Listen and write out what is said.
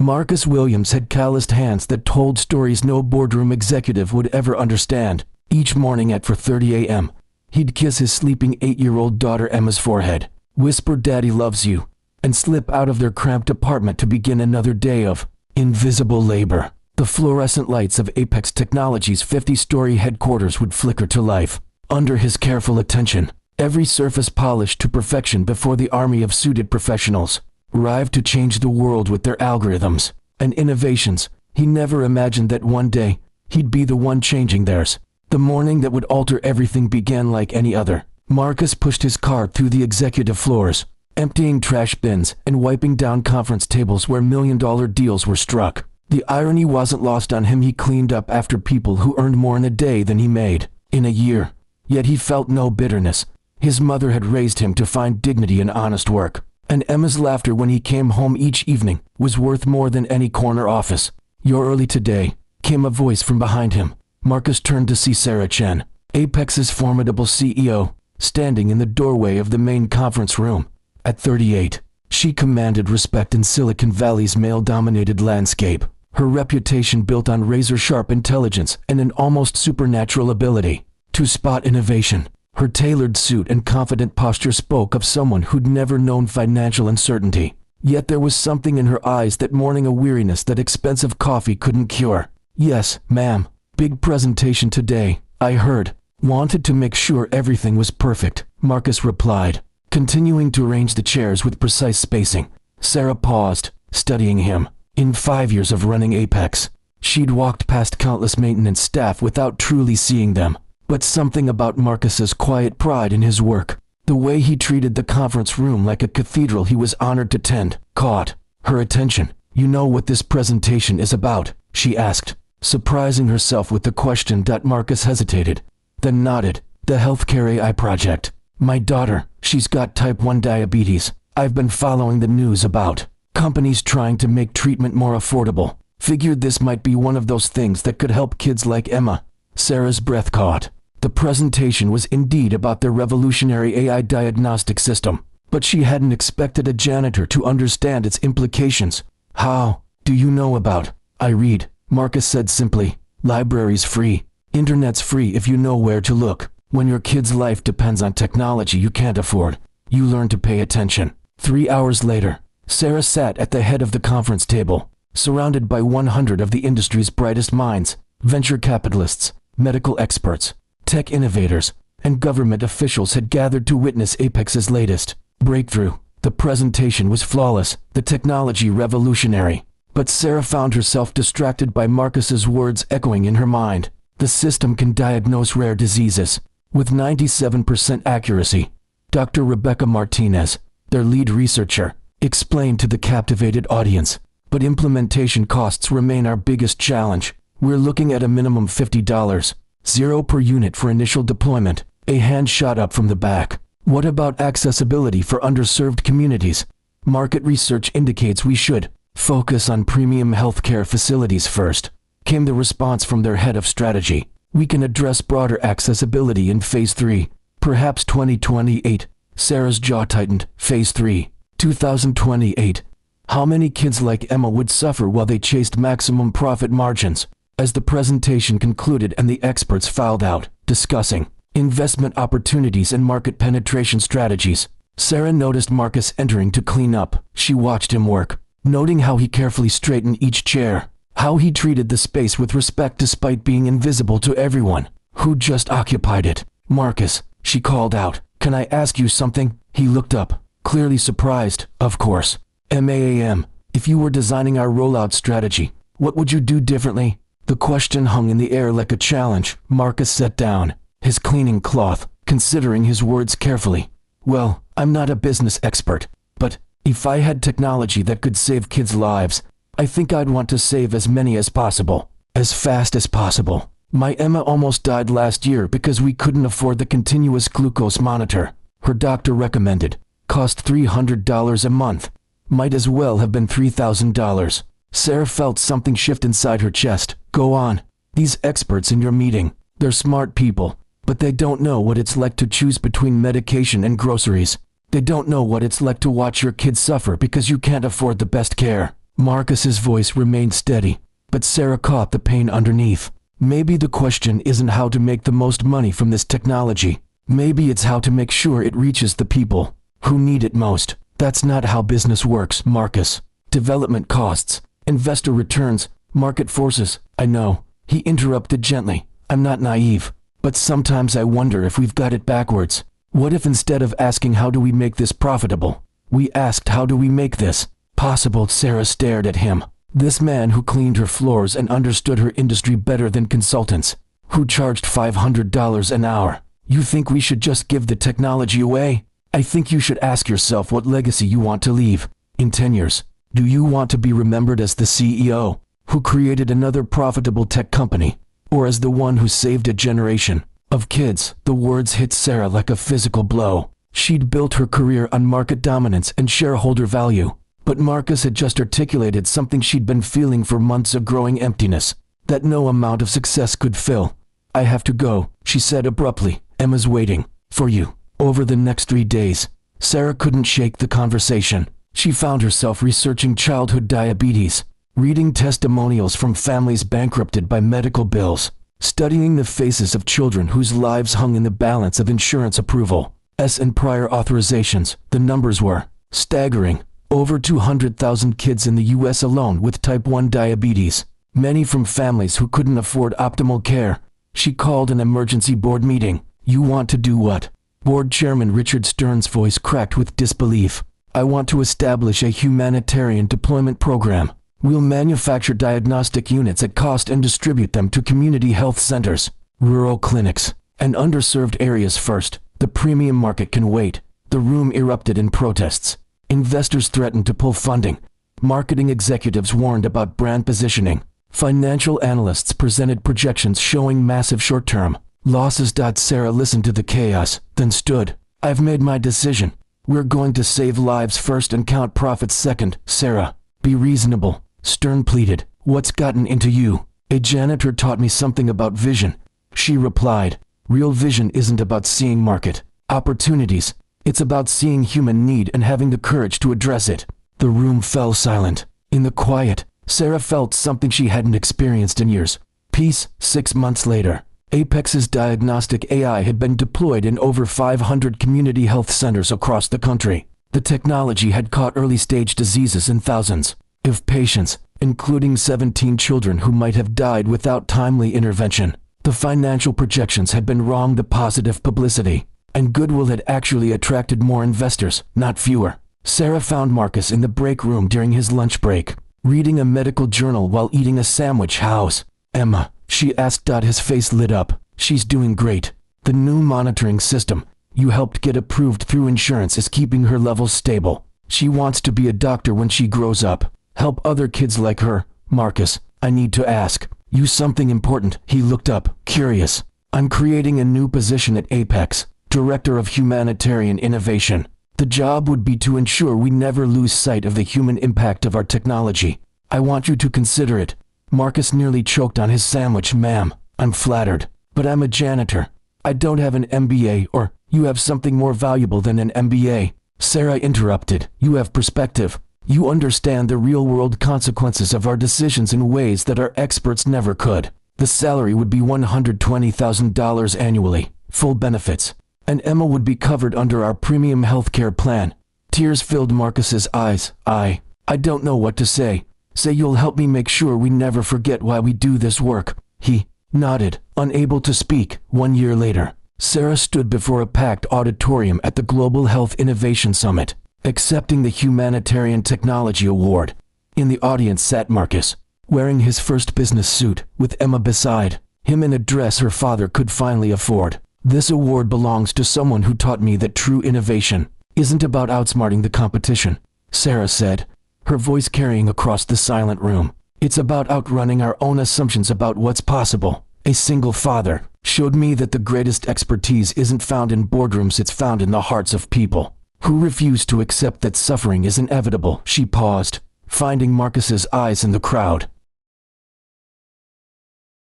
Marcus Williams had calloused hands that told stories no boardroom executive would ever understand. Each morning at 4:30 a.m., he'd kiss his sleeping 8-year-old daughter Emma's forehead, whisper "Daddy loves you," and slip out of their cramped apartment to begin another day of invisible labor. The fluorescent lights of Apex Technologies' 50-story headquarters would flicker to life. Under his careful attention, every surface polished to perfection before the army of suited professionals arrived to change the world with their algorithms and innovations. He never imagined that one day, he'd be the one changing theirs. The morning that would alter everything began like any other. Marcus pushed his car through the executive floors, emptying trash bins and wiping down conference tables where million-dollar deals were struck. The irony wasn't lost on him. He cleaned up after people who earned more in a day than he made in a year. Yet he felt no bitterness. His mother had raised him to find dignity in honest work, and Emma's laughter when he came home each evening was worth more than any corner office. "You're early today," came a voice from behind him. Marcus turned to see Sarah Chen, Apex's formidable CEO, standing in the doorway of the main conference room. At 38, she commanded respect in Silicon Valley's male-dominated landscape. Her reputation built on razor-sharp intelligence and an almost supernatural ability to spot innovation. Her tailored suit and confident posture spoke of someone who'd never known financial uncertainty. Yet there was something in her eyes that morning, a weariness that expensive coffee couldn't cure. "Yes, ma'am. Big presentation today, I heard." "Wanted to make sure everything was perfect," Marcus replied, continuing to arrange the chairs with precise spacing. Sarah paused, studying him. In 5 years of running Apex, she'd walked past countless maintenance staff without truly seeing them. But something about Marcus's quiet pride in his work, the way he treated the conference room like a cathedral he was honored to tend, caught her attention. "You know what this presentation is about?" she asked, surprising herself with the question. Marcus hesitated, then nodded. "The healthcare AI project. My daughter, she's got type 1 diabetes. I've been following the news about companies trying to make treatment more affordable. Figured this might be one of those things that could help kids like Emma." Sarah's breath caught. The presentation was indeed about their revolutionary AI diagnostic system, but she hadn't expected a janitor to understand its implications. "How do you know about?" "I read," Marcus said simply. "Library's free. Internet's free if you know where to look. When your kid's life depends on technology you can't afford, you learn to pay attention." 3 hours later, Sarah sat at the head of the conference table, surrounded by 100 of the industry's brightest minds, venture capitalists, medical experts, tech innovators, and government officials had gathered to witness Apex's latest breakthrough. The presentation was flawless, the technology revolutionary, but Sarah found herself distracted by Marcus's words echoing in her mind. "The system can diagnose rare diseases with 97% accuracy," Dr. Rebecca Martinez, their lead researcher, explained to the captivated audience. "But implementation costs remain our biggest challenge. We're looking at a minimum $50, zero per unit for initial deployment." A hand shot up from the back. "What about accessibility for underserved communities?" "Market research indicates we should focus on premium healthcare facilities first," came the response from their head of strategy. "We can address broader accessibility in Phase 3, perhaps 2028. Sarah's jaw tightened. "Phase 3, 2028. How many kids like Emma would suffer while they chased maximum profit margins?" As the presentation concluded and the experts filed out, discussing investment opportunities and market penetration strategies, Sarah noticed Marcus entering to clean up. She watched him work, noting how he carefully straightened each chair, how he treated the space with respect despite being invisible to everyone who just occupied it. "Marcus," she called out, "can I ask you something?" He looked up, clearly surprised. "Of course. Ma'am, if you were designing our rollout strategy, what would you do differently?" The question hung in the air like a challenge. Marcus sat down, his cleaning cloth, considering his words carefully. "Well, I'm not a business expert, but if I had technology that could save kids' lives, I think I'd want to save as many as possible, as fast as possible. My Emma almost died last year because we couldn't afford the continuous glucose monitor her doctor recommended. Cost $300 a month. Might as well have been $3,000. Sarah felt something shift inside her chest. "Go on. These experts in your meeting, they're smart people, but they don't know what it's like to choose between medication and groceries. They don't know what it's like to watch your kids suffer because you can't afford the best care." Marcus's voice remained steady, but Sarah caught the pain underneath. Maybe the question isn't how to make the most money from this technology. Maybe it's how to make sure it reaches the people who need it most. That's not how business works, Marcus. Development costs, investor returns, market forces. I know, he interrupted gently. I'm not naive, but sometimes I wonder if we've got it backwards. What if instead of asking how do we make this profitable, we asked how do we make this possible? Sarah stared at him. This man who cleaned her floors and understood her industry better than consultants, who charged $500 an hour. You think we should just give the technology away? I think you should ask yourself what legacy you want to leave. In 10 years, do you want to be remembered as the CEO who created another profitable tech company, or as the one who saved a generation of kids? The words hit Sarah like a physical blow. She'd built her career on market dominance and shareholder value. But Marcus had just articulated something she'd been feeling for months, a growing emptiness that no amount of success could fill. I have to go, she said abruptly. Emma's waiting for you. Over the next 3 days, Sarah couldn't shake the conversation. She found herself researching childhood diabetes, reading testimonials from families bankrupted by medical bills, studying the faces of children whose lives hung in the balance of insurance approval and prior authorizations. The numbers were staggering. Over 200,000 kids in the U.S. alone with type 1 diabetes, many from families who couldn't afford optimal care. She called an emergency board meeting. You want to do what? Board Chairman Richard Stern's voice cracked with disbelief. I want to establish a humanitarian deployment program. We'll manufacture diagnostic units at cost and distribute them to community health centers, rural clinics, and underserved areas first. The premium market can wait. The room erupted in protests. Investors threatened to pull funding. Marketing executives warned about brand positioning. Financial analysts presented projections showing massive short-term losses. Sarah listened to the chaos, then stood. I've made my decision. We're going to save lives first and count profits second. Sarah, be reasonable, Stern pleaded. What's gotten into you? A janitor taught me something about vision, she replied. Real vision isn't about seeing market opportunities. It's about seeing human need and having the courage to address it. The room fell silent. In the quiet, Sarah felt something she hadn't experienced in years. Peace. 6 months later, Apex's diagnostic AI had been deployed in over 500 community health centers across the country. The technology had caught early-stage diseases in thousands of patients, including 17 children who might have died without timely intervention. The financial projections had been wrong. The positive publicity and goodwill had actually attracted more investors, not fewer. Sarah found Marcus in the break room during his lunch break, reading a medical journal while eating a sandwich. How's Emma? She asked. His face lit up. She's doing great. The new monitoring system you helped get approved through insurance is keeping her levels stable. She wants to be a doctor when she grows up. Help other kids like her. Marcus, I need to ask you something important. He looked up, curious. I'm creating a new position at Apex, Director of Humanitarian Innovation. The job would be to ensure we never lose sight of the human impact of our technology. I want you to consider it. Marcus nearly choked on his sandwich. Ma'am, I'm flattered, but I'm a janitor. I don't have an MBA. Or, you have something more valuable than an MBA. Sarah interrupted. You have perspective. You understand the real-world consequences of our decisions in ways that our experts never could. The salary would be $120,000 annually, full benefits, and Emma would be covered under our premium healthcare plan. Tears filled Marcus's eyes. I don't know what to say. Say you'll help me make sure we never forget why we do this work. He nodded, unable to speak. 1 year later, Sarah stood before a packed auditorium at the Global Health Innovation Summit, accepting the Humanitarian Technology Award. In the audience sat Marcus, wearing his first business suit, with Emma beside him in a dress her father could finally afford. This award belongs to someone who taught me that true innovation isn't about outsmarting the competition, Sarah said, her voice carrying across the silent room. It's about outrunning our own assumptions about what's possible. A single father showed me that the greatest expertise isn't found in boardrooms, it's found in the hearts of people who refuse to accept that suffering is inevitable. She paused, finding Marcus's eyes in the crowd.